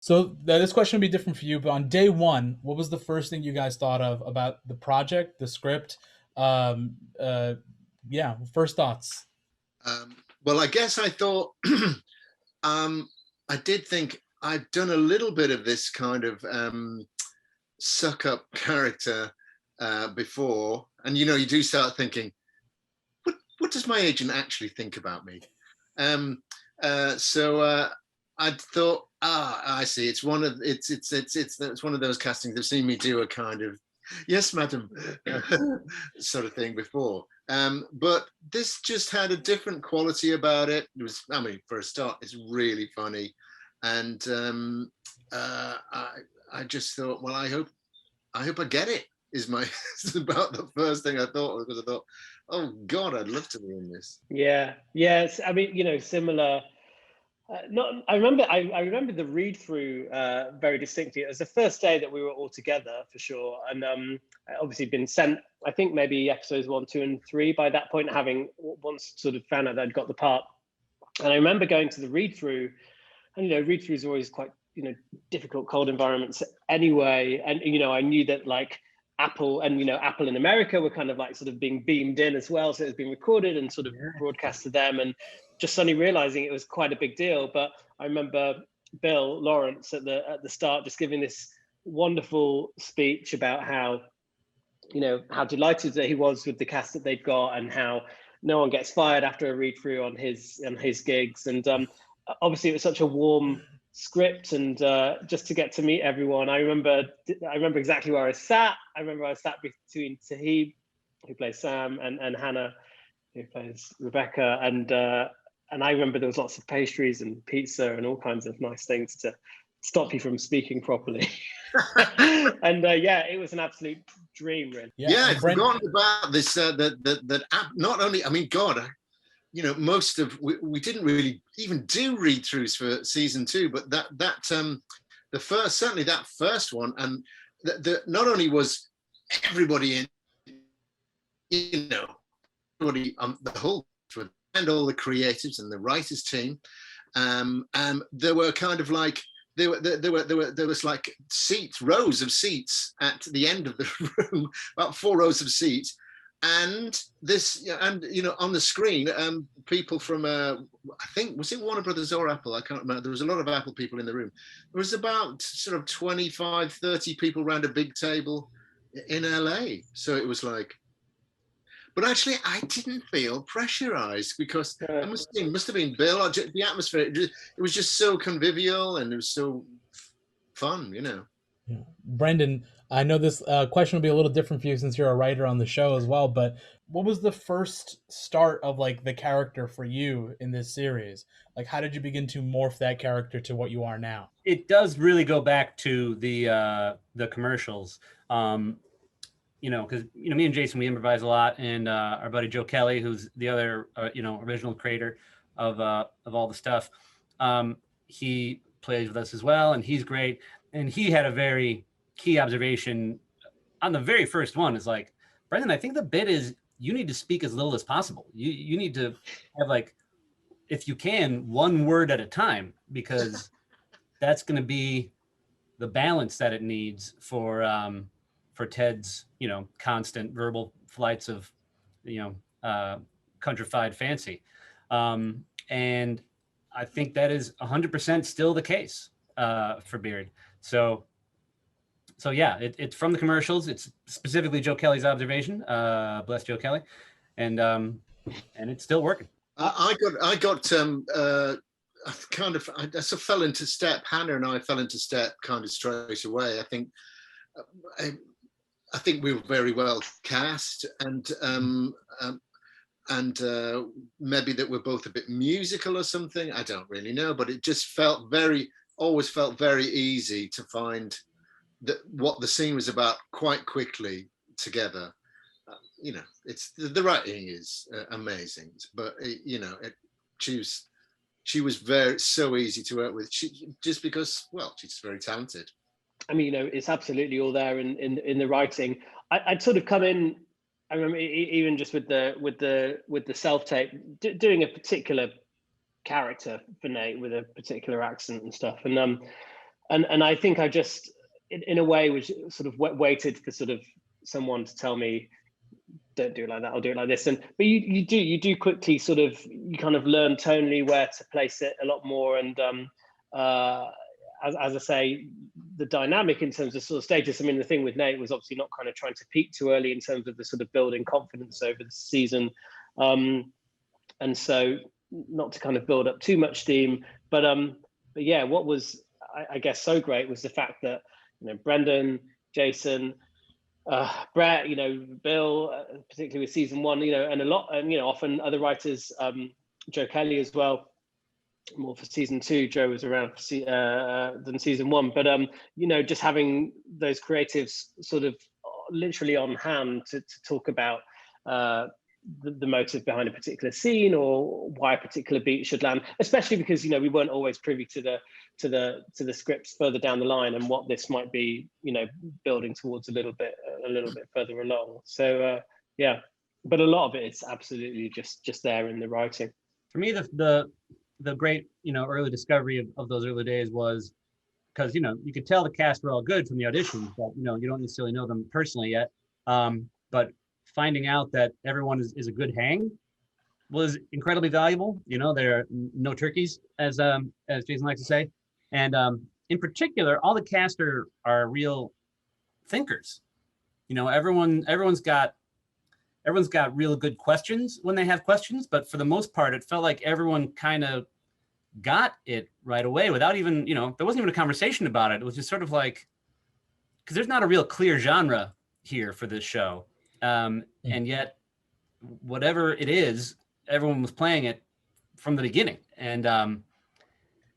So this question will be different for you, but on day one, what was the first thing you guys thought of about the project, the script? Um, uh, yeah, first thoughts. Well, I guess I thought um, I did think I've done a little bit of this kind of suck up character before, and you do start thinking, what does my agent actually think about me? Um, so I thought, I see. It's one of those castings. They've seen me do a kind of yes, madam, sort of thing before. But this just had a different quality about it. It was, I mean, for a start, it's really funny, and I just thought, well, I hope I get it. Is my is about the first thing I thought, because I thought, oh God, I'd love to be in this. Yeah, yes. I mean, similar. Not, I remember the read through very distinctly. It was the first day that we were all together for sure, and I obviously been sent. I think maybe episodes 1, 2, and 3 by that point, having once sort of found out that I'd got the part. And I remember going to the read through, and read through is always quite difficult, cold environments anyway. And I knew that like Apple and Apple in America were kind of like sort of being beamed in as well, so it was being recorded and sort of broadcast to them, and just suddenly realizing it was quite a big deal. But I remember Bill Lawrence at the start just giving this wonderful speech about how how delighted that he was with the cast that they'd got, and how no one gets fired after a read through on his gigs. And obviously it was such a warm script, and just to get to meet everyone. I remember exactly where I sat. I remember I sat between Tahib, who plays Sam, and Hannah, who plays Rebecca, and I remember there was lots of pastries and pizza and all kinds of nice things to stop you from speaking properly. And yeah, it was an absolute dream, really. Yeah, I've forgotten about this. That app. Not only, I mean, God, most of we didn't really even do read throughs for season 2, but that the first, certainly that first one, and not only was everybody in, everybody the whole, and all the creatives and the writers team, there were kind of like there was like rows of seats at the end of the room, about 4 rows of seats, and this, and on the screen, people from I think, was it Warner Brothers or Apple, I can't remember. There was a lot of Apple people in the room. There was about sort of 25, 30 people around a big table in LA. So it was like, but actually I didn't feel pressurized, because it must have been Bill, or the atmosphere. It was just so convivial, and it was so fun, Yeah. Brendan, I know this question will be a little different for you since you're a writer on the show as well, but what was the first start of like the character for you in this series? Like, how did you begin to morph that character to what you are now? It does really go back to the commercials. Because me and Jason, we improvise a lot, and our buddy Joe Kelly, who's the other original creator of all the stuff, he plays with us as well, and he's great. And he had a very key observation on the very first one, is like, Brendan, I think the bit is you need to speak as little as possible. You need to have, like, if you can, one word at a time, because that's going to be the balance that it needs for Ted's, constant verbal flights of, countrified fancy. And I think that is 100% still the case for Beard. So yeah, it's from the commercials. It's specifically Joe Kelly's observation. Bless Joe Kelly, and it's still working. I got I kind of, I sort of fell into step. Hannah and I fell into step kind of straight away. I think we were very well cast, and maybe that we're both a bit musical or something. I don't really know, but it just always felt very easy to find that what the scene was about quite quickly together. It's the writing is amazing, but she was so easy to work with. Just because, well, she's very talented. I mean, it's absolutely all there in the writing. I'd sort of come in. I remember even just with the self tape, doing a particular character for Nate with a particular accent and stuff, and and I think I just in a way was sort of waited for sort of someone to tell me, don't do it like that, I'll do it like this. But you do quickly sort of, you kind of learn tonally where to place it a lot more. And as I say, the dynamic in terms of sort of status, I mean, the thing with Nate was obviously not kind of trying to peak too early in terms of the sort of building confidence over the season. And so not to kind of build up too much steam, but yeah, what was, I guess, so great was the fact that, you know, Brendan, Jason, Brett, you know, Bill, particularly with season one, you know, and a lot, and, you know, often other writers, Joe Kelly as well, more for season two. Joe was around for than season one, but you know, just having those creatives sort of literally on hand to talk about the motive behind a particular scene or why a particular beat should land, especially because, you know, we weren't always privy to the scripts further down the line and what this might be, you know, building towards a little bit further along. So yeah, but a lot of it is absolutely just there in the writing. For me, the great, you know, early discovery of those early days was because, you know, you could tell the cast were all good from the auditions, but, you know, you don't necessarily know them personally yet. But finding out that everyone is a good hang was incredibly valuable. You know, there are no turkeys, as Jason likes to say. And in particular, all the cast are real thinkers. You know, everyone's got real good questions when they have questions, but for the most part, it felt like everyone kind of got it right away without even, you know, there wasn't even a conversation about it. It was just sort of like, because there's not a real clear genre here for this show. And yet, whatever it is, everyone was playing it from the beginning. And that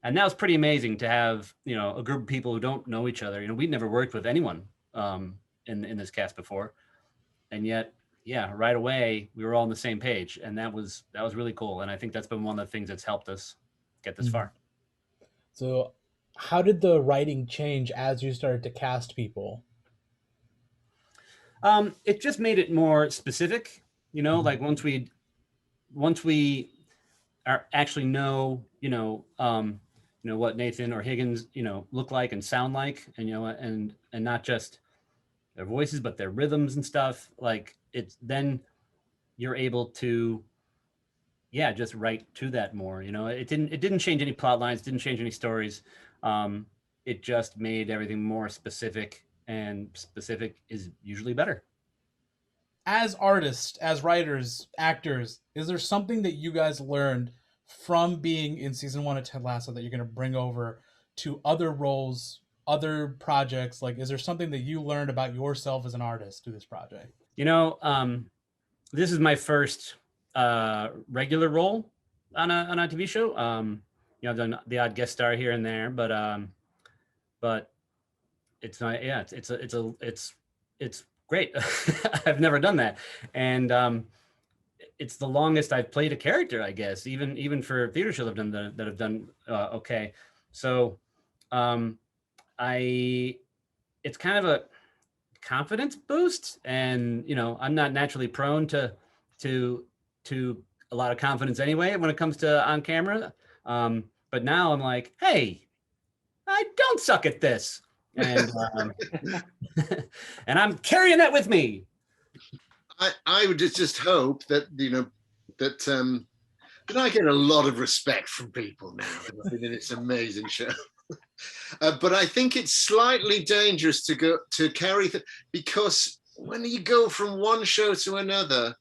was pretty amazing to have, you know, a group of people who don't know each other. You know, we'd never worked with anyone in this cast before. And yet, yeah, right away, we were all on the same page. And that was really cool. And I think that's been one of the things that's helped us get this far. So how did the writing change as you started to cast people? It just made it more specific, you know, like once we are actually know, you know, what Nathan or Higgins, you know, look like and sound like, and, you know, and not just their voices, but their rhythms and stuff. Like it's, then you're able to, yeah, just write to that more, you know. It didn't change any plot lines, didn't change any stories. It just made everything more specific, and specific is usually better. As artists, as writers, actors, is there something that you guys learned from being in season one of Ted Lasso that you're going to bring over to other roles, other projects? Like, is there something that you learned about yourself as an artist through this project? You know, this is my first regular role on a TV show. You know, I've done the odd guest star here and there, but it's not. Yeah, it's great. I've never done that, and it's the longest I've played a character, I guess. Even for theater shows I've done that have done okay. So, it's kind of a confidence boost, and you know, I'm not naturally prone to a lot of confidence anyway when it comes to on camera. But now I'm like, hey, I don't suck at this. And and I'm carrying that with me. I would just hope that, you know, that I get a lot of respect from people now that I've been in this amazing show. But I think it's slightly dangerous to carry because when you go from one show to another,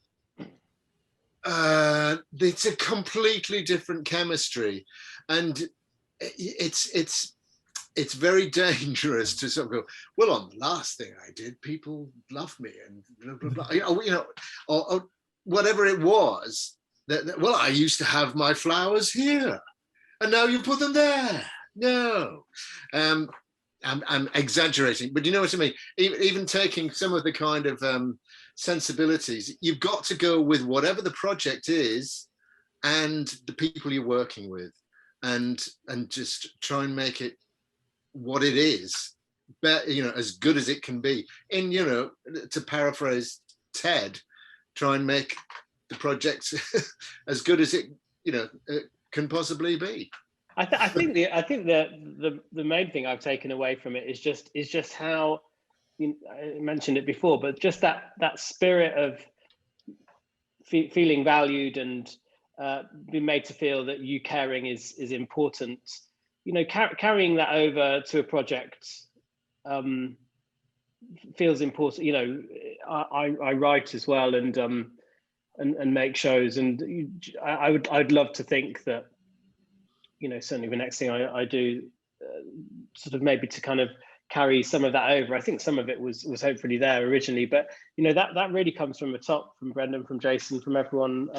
it's a completely different chemistry, and it's very dangerous to sort of go, well, on the last thing I did, people loved me and blah, blah, blah. You know, or whatever it was. Well, I used to have my flowers here, and now you put them there. No, I'm exaggerating, but you know what I mean. Even taking some of the kind of sensibilities, you've got to go with whatever the project is and the people you're working with, and just try and make it what it is, but you know, as good as it can be. And you know, to paraphrase Ted, try and make the project as good as it, you know, can possibly be. I think the main thing I've taken away from it is just how, I mentioned it before, but just that spirit of feeling valued and being made to feel that you caring is important. Carrying that over to a project feels important. I write as well and make shows, and I'd love to think that, certainly the next thing I do, sort of maybe to kind of carry some of that over. I think some of it was hopefully there originally, but that really comes from the top, from Brendan, from Jason, from everyone,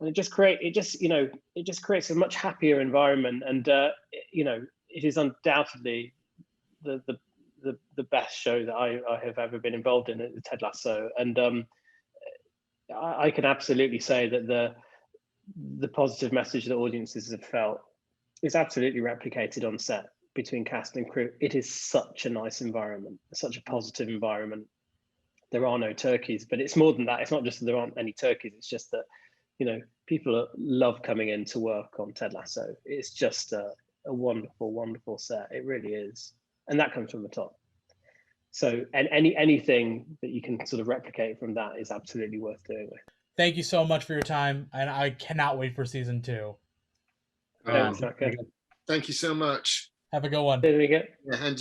and it just creates a much happier environment, and it is undoubtedly the best show that I have ever been involved in, at Ted Lasso, and I can absolutely say that the positive message that audiences have felt is absolutely replicated on set between cast and crew. It is such a nice environment, such a positive environment. There are no turkeys, but it's more than that. It's not just that there aren't any turkeys. It's just that, people love coming in to work on Ted Lasso. It's just a wonderful, wonderful set. It really is. And that comes from the top. So, and anything that you can sort of replicate from that is absolutely worth doing. Thank you so much for your time, and I cannot wait for season 2. Thanks, Micah. Thank you so much. Have a good one. There we go. Yeah, and